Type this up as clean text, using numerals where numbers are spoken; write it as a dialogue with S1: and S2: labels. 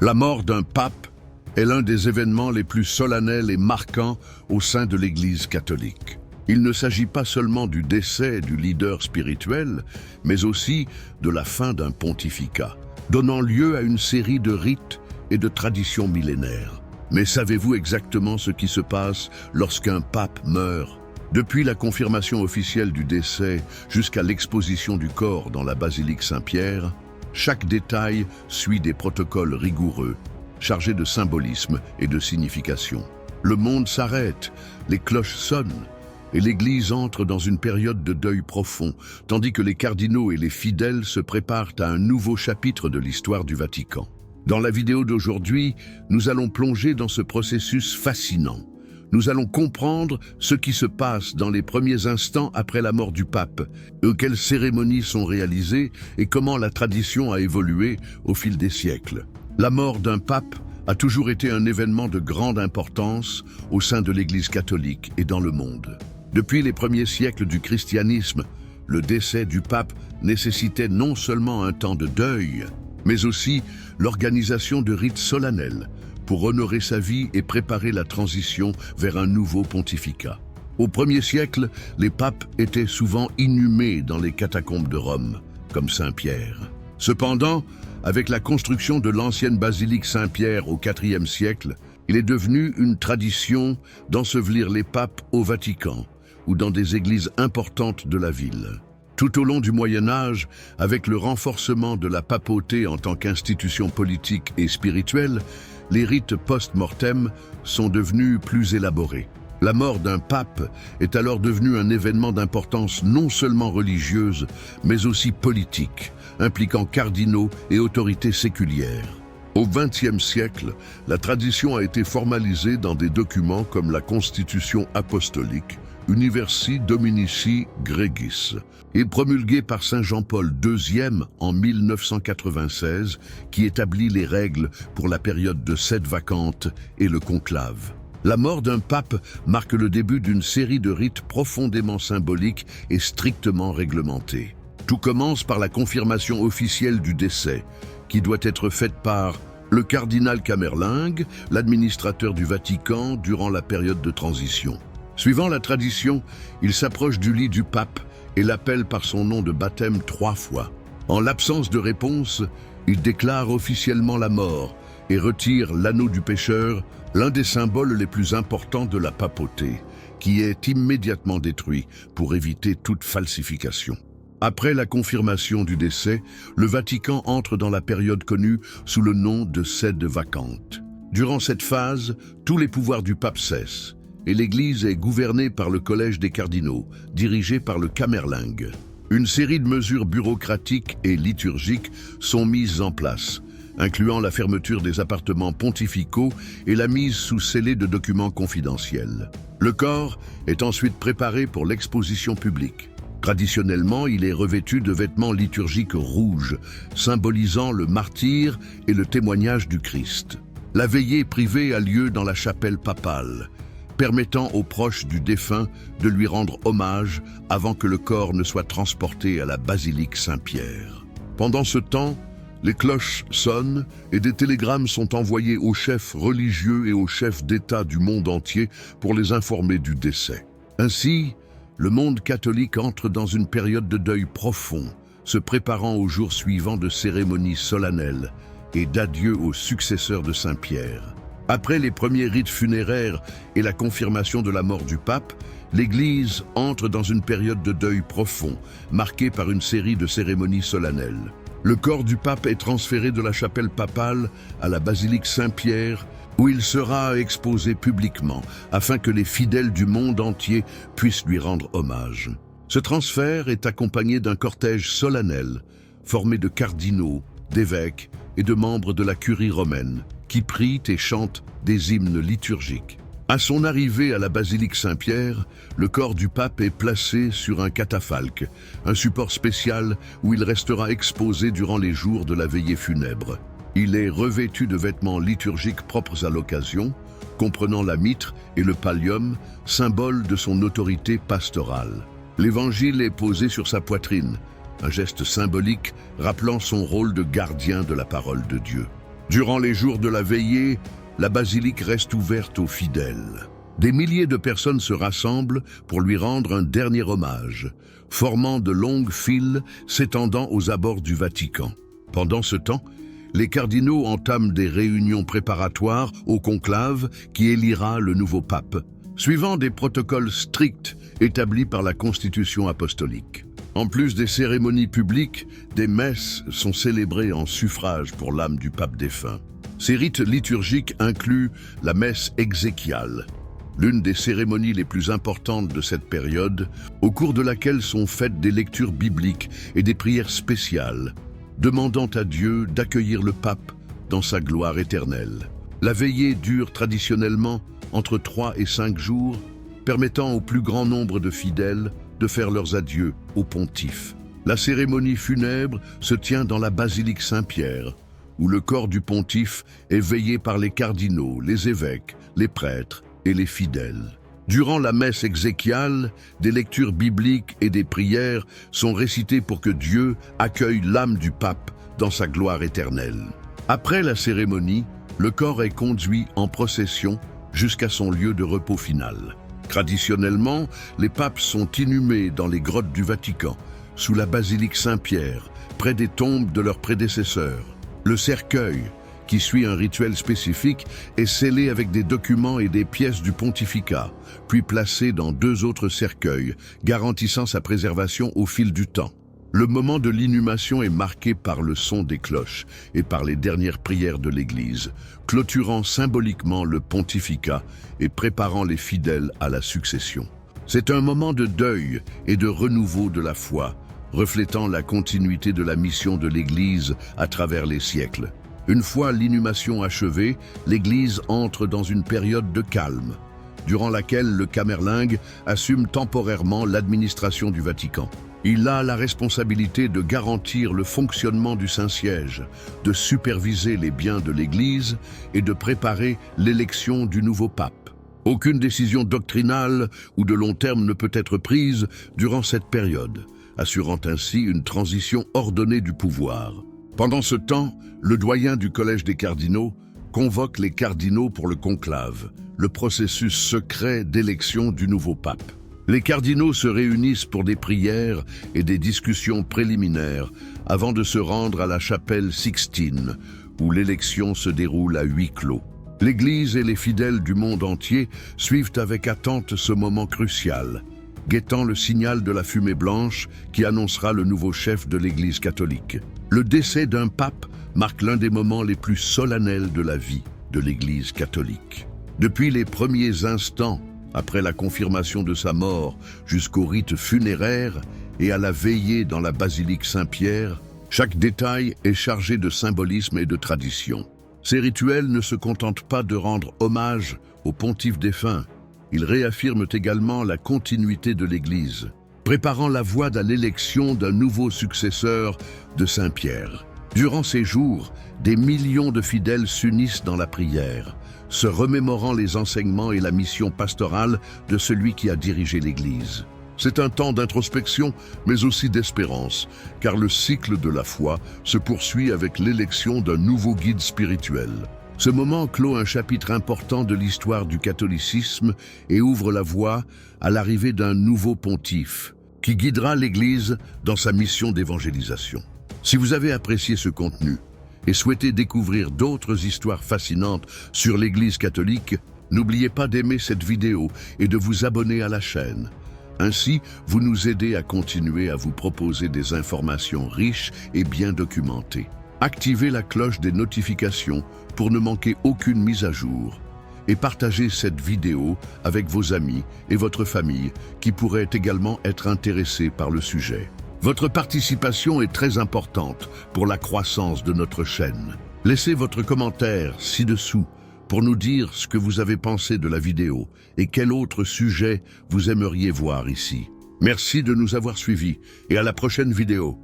S1: La mort d'un pape est l'un des événements les plus solennels et marquants au sein de l'Église catholique. Il ne s'agit pas seulement du décès du leader spirituel, mais aussi de la fin d'un pontificat, donnant lieu à une série de rites et de traditions millénaires. Mais savez-vous exactement ce qui se passe lorsqu'un pape meurt? Depuis la confirmation officielle du décès jusqu'à l'exposition du corps dans la basilique Saint-Pierre, chaque détail suit des protocoles rigoureux, chargés de symbolisme et de signification. Le monde s'arrête, les cloches sonnent, et l'Église entre dans une période de deuil profond, tandis que les cardinaux et les fidèles se préparent à un nouveau chapitre de l'histoire du Vatican. Dans la vidéo d'aujourd'hui, nous allons plonger dans ce processus fascinant. Nous allons comprendre ce qui se passe dans les premiers instants après la mort du pape, quelles cérémonies sont réalisées et comment la tradition a évolué au fil des siècles. La mort d'un pape a toujours été un événement de grande importance au sein de l'Église catholique et dans le monde. Depuis les premiers siècles du christianisme, le décès du pape nécessitait non seulement un temps de deuil, mais aussi l'organisation de rites solennels pour honorer sa vie et préparer la transition vers un nouveau pontificat. Au 1er siècle, les papes étaient souvent inhumés dans les catacombes de Rome, comme Saint-Pierre. Cependant, avec la construction de l'ancienne basilique Saint-Pierre au IVe siècle, il est devenu une tradition d'ensevelir les papes au Vatican ou dans des églises importantes de la ville. Tout au long du Moyen Âge, avec le renforcement de la papauté en tant qu'institution politique et spirituelle, les rites post-mortem sont devenus plus élaborés. La mort d'un pape est alors devenue un événement d'importance non seulement religieuse, mais aussi politique, impliquant cardinaux et autorités séculières. Au XXe siècle, la tradition a été formalisée dans des documents comme la Constitution apostolique, Universi Dominici Gregis, et promulguée par Saint Jean-Paul II en 1996, qui établit les règles pour la période de cède vacante et le conclave. La mort d'un pape marque le début d'une série de rites profondément symboliques et strictement réglementés. Tout commence par la confirmation officielle du décès, qui doit être faite par le cardinal Camerlingue, l'administrateur du Vatican durant la période de transition. Suivant la tradition, il s'approche du lit du pape et l'appelle par son nom de baptême 3 fois. En l'absence de réponse, il déclare officiellement la mort et retire l'anneau du pécheur, l'un des symboles les plus importants de la papauté, qui est immédiatement détruit pour éviter toute falsification. Après la confirmation du décès, le Vatican entre dans la période connue sous le nom de cède vacante. Durant cette phase, tous les pouvoirs du pape cessent, et l'Église est gouvernée par le collège des cardinaux, dirigé par le Camerlingue. Une série de mesures bureaucratiques et liturgiques sont mises en place, incluant la fermeture des appartements pontificaux et la mise sous scellé de documents confidentiels. Le corps est ensuite préparé pour l'exposition publique. Traditionnellement, il est revêtu de vêtements liturgiques rouges, symbolisant le martyre et le témoignage du Christ. La veillée privée a lieu dans la chapelle papale, permettant aux proches du défunt de lui rendre hommage avant que le corps ne soit transporté à la basilique Saint-Pierre. Pendant ce temps, les cloches sonnent et des télégrammes sont envoyés aux chefs religieux et aux chefs d'État du monde entier pour les informer du décès. Ainsi, le monde catholique entre dans une période de deuil profond, se préparant aux jours suivants de cérémonies solennelles et d'adieu aux successeurs de Saint-Pierre. Après les premiers rites funéraires et la confirmation de la mort du pape, l'Église entre dans une période de deuil profond, marquée par une série de cérémonies solennelles. Le corps du pape est transféré de la chapelle papale à la basilique Saint-Pierre, où il sera exposé publiquement, afin que les fidèles du monde entier puissent lui rendre hommage. Ce transfert est accompagné d'un cortège solennel, formé de cardinaux, d'évêques et de membres de la curie romaine, qui prient et chantent des hymnes liturgiques. À son arrivée à la basilique Saint-Pierre, le corps du pape est placé sur un catafalque, un support spécial où il restera exposé durant les jours de la veillée funèbre. Il est revêtu de vêtements liturgiques propres à l'occasion, comprenant la mitre et le pallium, symbole de son autorité pastorale. L'évangile est posé sur sa poitrine, un geste symbolique rappelant son rôle de gardien de la parole de Dieu. Durant les jours de la veillée, la basilique reste ouverte aux fidèles. Des milliers de personnes se rassemblent pour lui rendre un dernier hommage, formant de longues files s'étendant aux abords du Vatican. Pendant ce temps, les cardinaux entament des réunions préparatoires au conclave qui élira le nouveau pape, suivant des protocoles stricts établis par la Constitution apostolique. En plus des cérémonies publiques, des messes sont célébrées en suffrage pour l'âme du pape défunt. Ces rites liturgiques incluent la messe exéquiale, l'une des cérémonies les plus importantes de cette période, au cours de laquelle sont faites des lectures bibliques et des prières spéciales, demandant à Dieu d'accueillir le pape dans sa gloire éternelle. La veillée dure traditionnellement entre 3 et 5 jours, permettant au plus grand nombre de fidèles de faire leurs adieux au pontife. La cérémonie funèbre se tient dans la basilique Saint-Pierre, où le corps du pontife est veillé par les cardinaux, les évêques, les prêtres et les fidèles. Durant la messe exéquiale, des lectures bibliques et des prières sont récitées pour que Dieu accueille l'âme du pape dans sa gloire éternelle. Après la cérémonie, le corps est conduit en procession jusqu'à son lieu de repos final. Traditionnellement, les papes sont inhumés dans les grottes du Vatican, sous la basilique Saint-Pierre, près des tombes de leurs prédécesseurs. Le cercueil, qui suit un rituel spécifique, est scellé avec des documents et des pièces du pontificat, puis placé dans 2 autres cercueils, garantissant sa préservation au fil du temps. Le moment de l'inhumation est marqué par le son des cloches et par les dernières prières de l'Église, clôturant symboliquement le pontificat et préparant les fidèles à la succession. C'est un moment de deuil et de renouveau de la foi, reflétant la continuité de la mission de l'Église à travers les siècles. Une fois l'inhumation achevée, l'Église entre dans une période de calme, durant laquelle le Camerlingue assume temporairement l'administration du Vatican. Il a la responsabilité de garantir le fonctionnement du Saint-Siège, de superviser les biens de l'Église et de préparer l'élection du nouveau pape. Aucune décision doctrinale ou de long terme ne peut être prise durant cette période, assurant ainsi une transition ordonnée du pouvoir. Pendant ce temps, le doyen du Collège des cardinaux convoque les cardinaux pour le conclave, le processus secret d'élection du nouveau pape. Les cardinaux se réunissent pour des prières et des discussions préliminaires avant de se rendre à la chapelle Sixtine, où l'élection se déroule à huis clos. L'Église et les fidèles du monde entier suivent avec attente ce moment crucial, guettant le signal de la fumée blanche qui annoncera le nouveau chef de l'Église catholique. Le décès d'un pape marque l'un des moments les plus solennels de la vie de l'Église catholique. Depuis les premiers instants, après la confirmation de sa mort jusqu'au rite funéraire et à la veillée dans la basilique Saint-Pierre, chaque détail est chargé de symbolisme et de tradition. Ces rituels ne se contentent pas de rendre hommage au pontife défunt, ils réaffirment également la continuité de l'Église, préparant la voie à l'élection d'un nouveau successeur de Saint-Pierre. Durant ces jours, des millions de fidèles s'unissent dans la prière, se remémorant les enseignements et la mission pastorale de celui qui a dirigé l'Église. C'est un temps d'introspection, mais aussi d'espérance, car le cycle de la foi se poursuit avec l'élection d'un nouveau guide spirituel. Ce moment clôt un chapitre important de l'histoire du catholicisme et ouvre la voie à l'arrivée d'un nouveau pontife, qui guidera l'Église dans sa mission d'évangélisation. Si vous avez apprécié ce contenu et souhaitez découvrir d'autres histoires fascinantes sur l'Église catholique, n'oubliez pas d'aimer cette vidéo et de vous abonner à la chaîne. Ainsi, vous nous aidez à continuer à vous proposer des informations riches et bien documentées. Activez la cloche des notifications pour ne manquer aucune mise à jour et partagez cette vidéo avec vos amis et votre famille qui pourraient également être intéressés par le sujet. Votre participation est très importante pour la croissance de notre chaîne. Laissez votre commentaire ci-dessous pour nous dire ce que vous avez pensé de la vidéo et quel autre sujet vous aimeriez voir ici. Merci de nous avoir suivis et à la prochaine vidéo.